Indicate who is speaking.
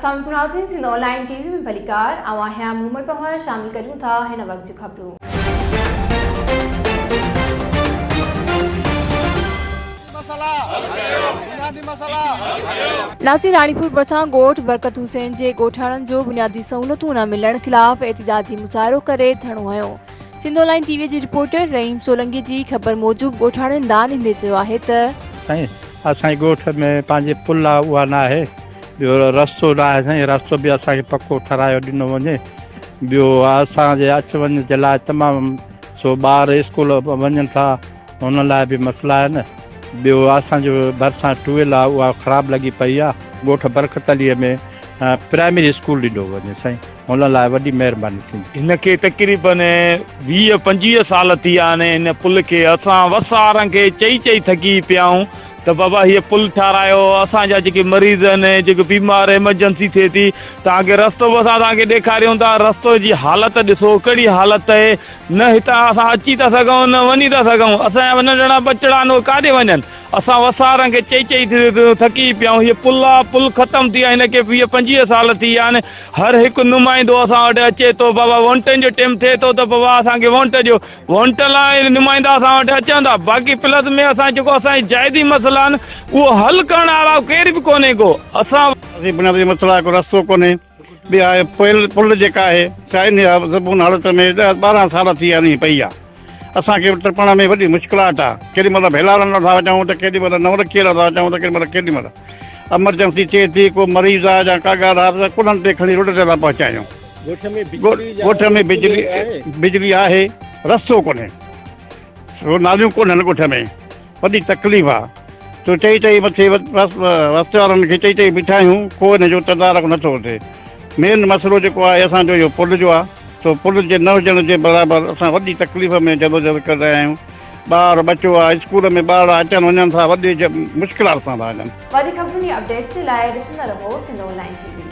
Speaker 1: अस्सलाम नाज़रीन, Sindh online TV में भलीकार आवां मोहम्मद पवार शामिल करूं था हिन वक्त जो खबरूं। नासिर रानीपुर भरिसां ॻोठ बरकत हुसैन जे ॻोठाणनि जो बुनियादी सहूलतूं न मिलण खिलाफ़ एहतिजाजी मुज़ाहिरो करे धरणो हयो। सिंध ऑनलाइन टीवी जी रिपोर्टर रहीम सोलंकी जी ख़बर मूजिब ॻोठाणनि दान ॾींदे चयो आहे त
Speaker 2: असांजे ॻोठ में पंहिंजे पुल आहे उहा न आहे, ॿियो रस्तो न आहे साईं, रस्तो बि असांखे पको ठारायो ॾिनो वञे। ॿियो असांजे अच वञ जे लाइ तमामु सो ॿार स्कूल वञनि था, हुन लाइ बि मसइला आहिनि। ॿियो असांजो भरिसां ट्यूबवेल आहे उहा ख़राबु लॻी पई आहे। ॻोठ बरकतलीअ में प्राइमरी स्कूल ॾिनो वञे साईं, हुन लाइ वॾी महिरबानी थींदी।
Speaker 3: हिनखे तक़रीबन 20-25 साल थी विया आहिनि हिन पुल खे। असां वसारनि खे चई थकी पिया आहियूं त बाबा हीअ पुल ठारायो, असांजा जेके मरीज़ आहिनि, जेके बीमार एमरजेंसी थिए थी, तव्हांखे रस्तो बि असां तव्हांखे ॾेखारियूं था। रस्तो जी हालत ॾिसो कहिड़ी हालत आहे, न हितां असां अची था सघूं न वञी था सघूं। असांजा नंढड़ा बचड़ा न काॾे वञनि। असां वसारनि खे चई थकी पिया आहियूं। हीअ पुल आहे, पुल ख़तमु थी आहे, हिनखे 20-25 साल थी विया आहिनि। हर हिकु नुमाइंदो असां वटि अचे थो, बाबा वोटनि जो टाइम थिए थो त बाबा असांखे वोट ॾियो, वोट लाइ नुमाइंदा असां वटि अचनि था। बाक़ी प्लस में असां जेको असांजी जाइदी मसइला आहिनि उहो हल करण वारा केर बि कोन्हे को। असां
Speaker 2: बुनियादी मसइला को रस्तो कोन्हे। ॿिया आहे पुल जेका आहे चाइनी ज़बून हालत में 10-12 साल थी वञी पई आहे। असांखे टपण में वॾी मुश्किलात आहे। केॾी महिल भेलारण था अचूं त केॾी महिल नवरखीअ था अचूं त केॾी महिल एमरजेंसी थिए थी, को मरीज़ आहे या का ॻाल्हि आहे त कुलनि ते खणी रोड ते था पहुचायूं। ॻोठ में बिजली आहे, रस्तो कोन्हे, नालियूं कोन्हनि ॻोठ में, वॾी तकलीफ़ आहे। तो चई मथे रस्ते वारनि खे चई बीठा आहियूं, को हिन जो तदारक नथो थिए। मेन मसइलो जेको आहे असांजो इहो पुल जो आहे। तो पुल जे न हुजण जे बराबरि असां वॾी तकलीफ़ में जदोजहद करे रहिया आहियूं। ॿार बचो आहे, स्कूल में ॿार अचनि वञनि था, वॾी मुश्किलात सां था वञनि।
Speaker 1: वधीक खबरुनि जी अपडेट्स जे लाइ ॾिसंदा रहो सिंध ऑनलाइन टीवी।